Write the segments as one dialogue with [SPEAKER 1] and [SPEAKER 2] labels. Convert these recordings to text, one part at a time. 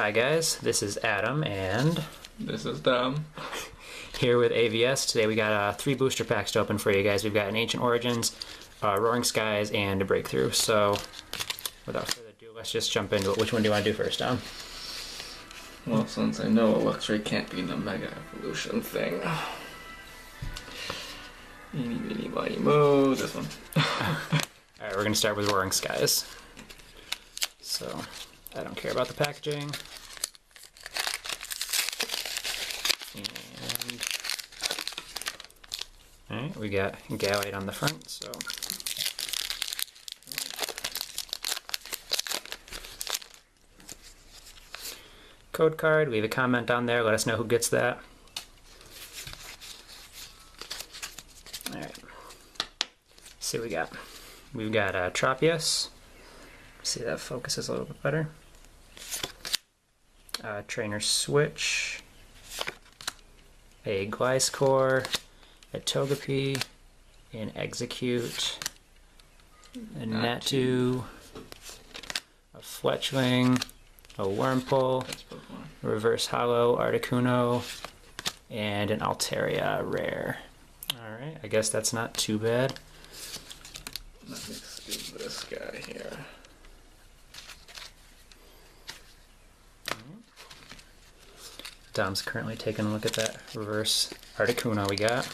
[SPEAKER 1] Hi guys, this is Adam and
[SPEAKER 2] this is Dom.
[SPEAKER 1] Here with AVS. Today we got 3 booster packs to open for you guys. We've got an Ancient Origins, Roaring Skies, and a Breakthrough. So without further ado, let's just jump into it. Which one do you want to do first, Dom?
[SPEAKER 2] Well, since I know Luxray can't be the Mega Evolution thing. Eeny, meeny, miny, moe, this one.
[SPEAKER 1] Alright, we're going to start with Roaring Skies. So, I don't care about the packaging. And alright, we got Gallade on the front, so code card, leave a comment on there, let us know who gets that. Alright, see what we got. We've got Tropius. See, that focuses a little bit better. Trainer Switch, a Gliscor, a Togepi, an Execute, a Natu, a Fletchling, a Wurmple, Reverse Hollow Articuno, and an Altaria Rare. Alright, I guess that's not too bad.
[SPEAKER 2] Let's do this guy here.
[SPEAKER 1] Dom's currently taking a look at that reverse Articuno we got.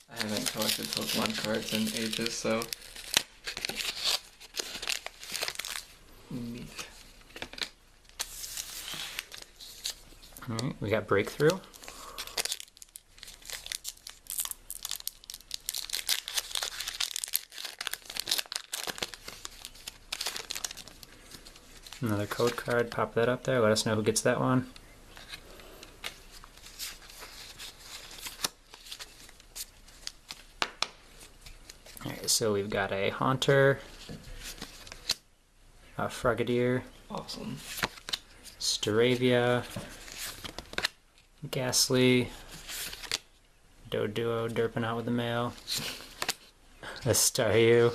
[SPEAKER 2] I haven't collected Pokemon cards in ages, so... Neat.
[SPEAKER 1] Alright, we got Breakthrough. Another code card, pop that up there, let us know who gets that one. Alright, so we've got a Haunter, a Frogadier,
[SPEAKER 2] Awesome.
[SPEAKER 1] Staravia, Ghastly, Doduo derping out with the mail, a Staryu,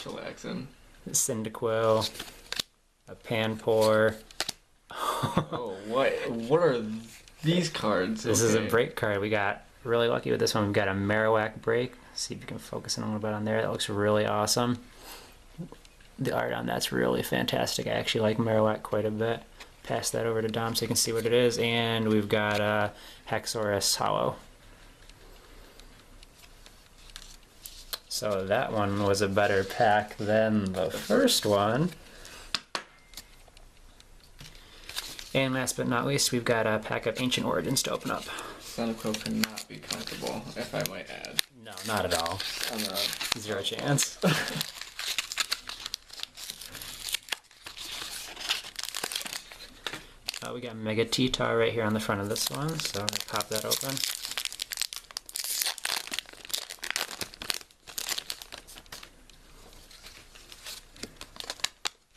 [SPEAKER 2] Chillaxin.
[SPEAKER 1] Cyndaquil, a Panpour.
[SPEAKER 2] Oh, what are these cards?
[SPEAKER 1] This is a break card. We got really lucky with this one. We've got a Marowak break. See if you can focus in a little bit on there. That looks really awesome. The art on that's really fantastic. I actually like Marowak quite a bit. Pass that over to Dom so you can see what it is. And we've got a Haxorus Hollow. So that one was a better pack than the first one. And last but not least, we've got a pack of Ancient Origins to open up.
[SPEAKER 2] Cyndaquil cannot be comfortable, if I might add.
[SPEAKER 1] No, not at all. Zero chance. We got Mega T-Tar right here on the front of this one, so I'm going to pop that open.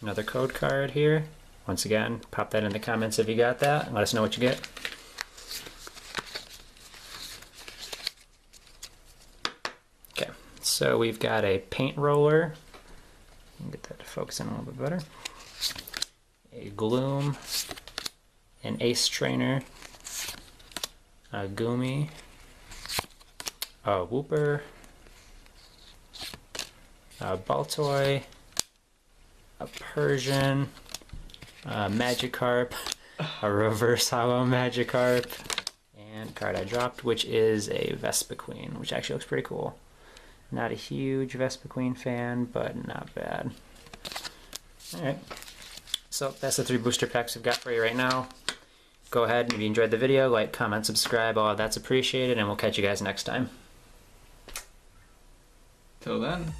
[SPEAKER 1] Another code card here. Once again, pop that in the comments if you got that, and let us know what you get. Okay, so we've got a Paint Roller. Get that to focus in a little bit better. A Gloom, an Ace Trainer, a Goomy, a Wooper, a Baltoy, a Persian, a Magikarp, a Reverse Hollow Magikarp, and card I dropped, which is a Vespiquen, which actually looks pretty cool. Not a huge Vespiquen fan, but not bad. Alright, so that's the 3 booster packs we've got for you right now. Go ahead, and if you enjoyed the video, like, comment, subscribe, all of that's appreciated, and we'll catch you guys next time.
[SPEAKER 2] Till then.